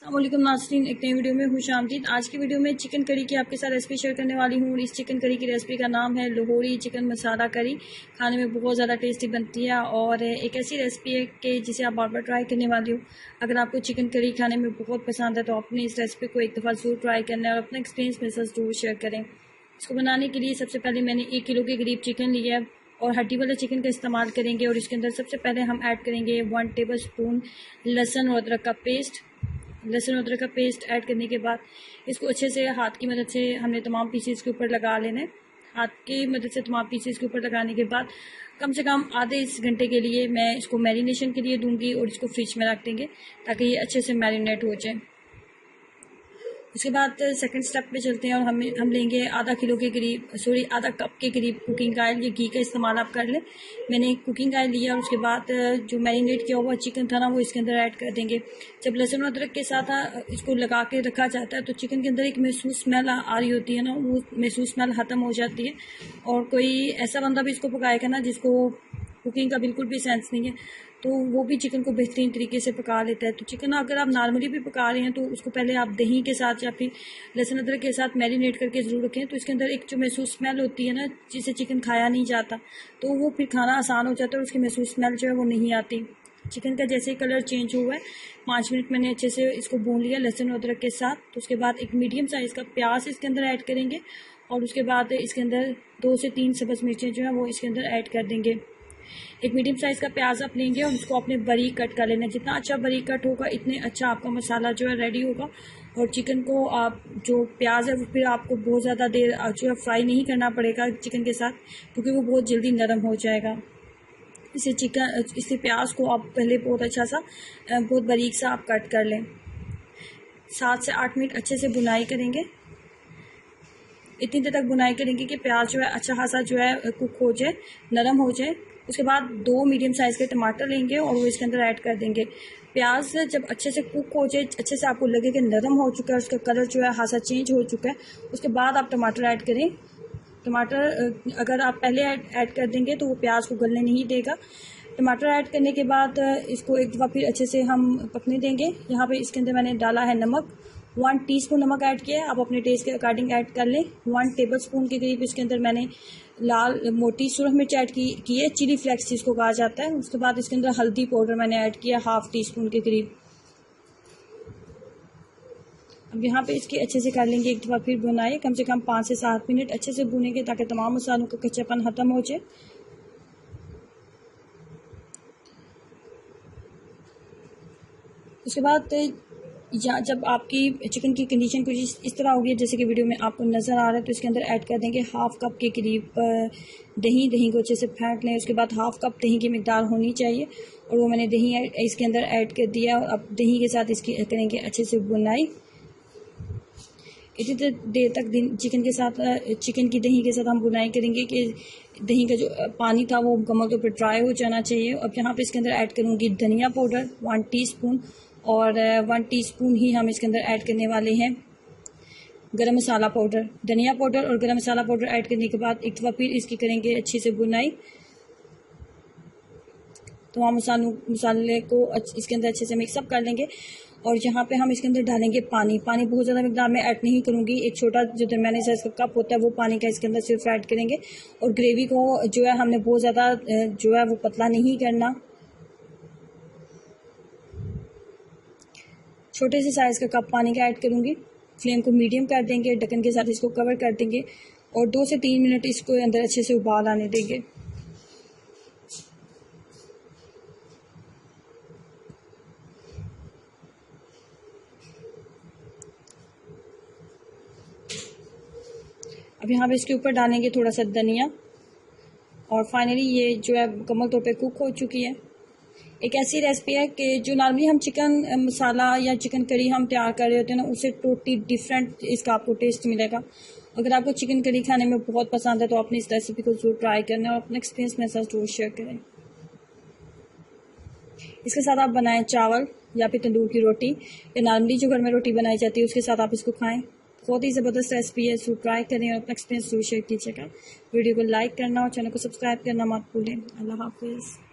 अस्सलामुअलैकुम नाज़रीन, एक नई वीडियो में खुशामदीद। आज की वीडियो में चिकन करी की आपके साथ रेसिपी शेयर करने वाली हूँ। इस चिकन करी की रेसिपी का नाम है लाहौरी चिकन मसाला करी। खाने में बहुत ज़्यादा टेस्टी बनती है और एक ऐसी रेसिपी है कि जिसे आप बार बार ट्राई करने वाली हो। अगर आपको चिकन करी खाने में बहुत पसंद है तो अपनी इस रेसिपी को एक दफ़ा ज़रूर ट्राई करना है और अपना एक्सपीरियंस मेरे साथ ज़रूर शेयर करें। इसको बनाने के लिए सबसे पहले मैंने 1 किलो के करीब चिकन लिया है और हड्डी वाले चिकन का इस्तेमाल करेंगे। और इसके अंदर सबसे पहले हम ऐड करेंगे 1 टेबल स्पून लहसुन और अदरक का पेस्ट। लहसुन अदरक का पेस्ट ऐड करने के बाद इसको अच्छे से हाथ की मदद से हमने तमाम पीसेस के ऊपर लगा लेना है। हाथ की मदद से तमाम पीसेस के ऊपर लगाने के बाद कम से कम आधे इस घंटे के लिए मैं इसको मैरिनेशन के लिए दूंगी और इसको फ्रिज में रख देंगे ताकि ये अच्छे से मैरिनेट हो जाए। उसके बाद सेकंड स्टेप पे चलते हैं और हम लेंगे आधा कप के करीब कुकिंग ऑयल या घी का इस्तेमाल आप कर लें। मैंने कुकिंग ऑयल लिया और उसके बाद जो मैरिनेट किया हुआ चिकन था ना वो इसके अंदर ऐड कर देंगे। जब लहसुन अदरक के साथ इसको लगा के रखा जाता है तो चिकन के अंदर एक महसूस स्मेल आ रही होती है ना, वो महसूस स्मेल ख़त्म हो जाती है। और कोई ऐसा बंदा भी इसको पकाएगा ना जिसको कुकिंग का बिल्कुल भी सेंस नहीं है तो वो भी चिकन को बेहतरीन तरीके से पका लेता है। तो चिकन अगर आप नॉर्मली भी पका रहे हैं तो उसको पहले आप दही के साथ या फिर लहसुन अदरक के साथ मैरिनेट करके ज़रूर रखें। तो इसके अंदर एक जो महसूस स्मेल होती है ना जिसे चिकन खाया नहीं जाता तो वो फिर खाना आसान हो जाता है और उसकी महसूस स्मेल जो है वो नहीं आती। चिकन का जैसे ही कलर चेंज हुआ है 5 मिनट मैंने अच्छे से इसको भून लिया लहसुन अदरक के साथ। तो उसके बाद एक मीडियम साइज़ का प्याज इसके अंदर ऐड करेंगे और उसके बाद इसके अंदर 2 से 3 सब्ज़ मिर्चें जो है वो इसके अंदर ऐड कर देंगे। एक मीडियम साइज़ का प्याज आप लेंगे और उसको आपने बारीक कट कर लेना है। जितना अच्छा बारीक कट होगा इतने अच्छा आपका मसाला जो है रेडी होगा। और चिकन को आप जो प्याज है वो फिर आपको बहुत ज़्यादा देर जो है फ्राई नहीं करना पड़ेगा चिकन के साथ क्योंकि वो बहुत जल्दी नरम हो जाएगा। इसे प्याज को आप पहले बहुत बारीक सा आप कट कर लें। 7 से 8 मिनट अच्छे से बुनाई करेंगे। इतनी देर तक बुनाई करेंगे कि प्याज जो है अच्छा खासा जो है कुक हो जाए, नरम हो जाए। उसके बाद 2 मीडियम साइज़ के टमाटर लेंगे और वो इसके अंदर ऐड कर देंगे। प्याज जब अच्छे से कुक हो जाए, अच्छे से आपको लगे कि नरम हो चुका है, उसका कलर जो है खासा चेंज हो चुका है, उसके बाद आप टमाटर ऐड करें। टमाटर अगर आप पहले ऐड कर देंगे तो वो प्याज को गलने नहीं देगा। टमाटर ऐड करने के बाद इसको एक दफ़ा फिर अच्छे से हम पकने देंगे। यहाँ पे इसके अंदर मैंने डाला है नमक, 1 टीस्पून नमक ऐड किया है। आप अपने टेस्ट के अकॉर्डिंग ऐड कर लें। 1 टेबल स्पून के करीब इसके अंदर मैंने लाल मोटी सुरख मिर्च ऐड की है, चिली फ्लेक्स जिसको कहा जाता है। उसके बाद इसके अंदर हल्दी पाउडर मैंने ऐड किया 1/2 टीस्पून के करीब। अब यहाँ पे इसकी अच्छे से कर लेंगे एक दफ़ा फिर भुनाई, कम से कम 5 से 7 मिनट अच्छे से भुनेंगे ताकि तमाम मसालों का कच्चापन ख़त्म हो जाए। उसके बाद जब आपकी चिकन की कंडीशन कुछ इस तरह होगी जैसे कि वीडियो में आपको नज़र आ रहा है तो इसके अंदर ऐड कर देंगे 1/2 कप के करीब दही को अच्छे से फेंट लें। उसके बाद 1/2 कप दही की मिकदार होनी चाहिए और वो मैंने दही इसके अंदर ऐड कर दिया। और अब दही के साथ इसकी करेंगे अच्छे से बुनाई। इतनी देर तक चिकन की दही के साथ हम बुनाई करेंगे कि दही का जो पानी था वो मुकम्मल तौर पर ड्राई हो जाना चाहिए। अब यहाँ पे इसके अंदर ऐड करूँगी धनिया पाउडर 1 टीस्पून और 1 टीस्पून ही हम इसके अंदर ऐड करने वाले हैं गरम मसाला पाउडर। धनिया पाउडर और गरम मसाला पाउडर ऐड करने के बाद एक दफ़ा फिर इसकी करेंगे अच्छे से बुनाई। तमाम मसाले को इसके अंदर अच्छे से मिक्सअप कर लेंगे। और यहाँ पे हम इसके अंदर डालेंगे पानी बहुत ज़्यादा मिकदार में ऐड नहीं करूँगी। एक छोटा जो दरमियाने साइज़ का कप होता है वो पानी का इसके अंदर सिर्फ ऐड करेंगे। और ग्रेवी को जो है हमने बहुत ज़्यादा जो है वो पतला नहीं करना। छोटे से साइज़ का कप पानी का ऐड करूँगी। फ्लेम को मीडियम कर देंगे, ढक्कन के साथ इसको कवर कर देंगे और 2 से 3 मिनट इसको अंदर अच्छे से उबाल आने देंगे। अब यहाँ पे इसके ऊपर डालेंगे थोड़ा सा धनिया और फाइनली ये जो है मुकम्मल तौर पे कुक हो चुकी है। एक ऐसी रेसिपी है कि जो नॉर्मली हम चिकन मसाला या चिकन करी हम तैयार कर रहे होते हैं ना उससे टोटली डिफरेंट इसका आपको टेस्ट मिलेगा। अगर आपको चिकन करी खाने में बहुत पसंद है तो अपनी इस रेसिपी को जरूर ट्राई करना और अपना एक्सपीरियंस मेरे साथ जरूर शेयर करें। इसके साथ आप बनाएं चावल या फिर तंदूर की रोटी या नॉर्मली जो घर में रोटी बनाई जाती है उसके साथ आप इसको खाएं। बहुत ही ज़बरदस्त रेसिपी है, इसको ट्राई करें और अपना एक्सपीरियंस जरूर शेयर कीजिएगा। वीडियो को लाइक करना और चैनल को सब्सक्राइब करना मत भूलें। अल्लाह हाफिज़।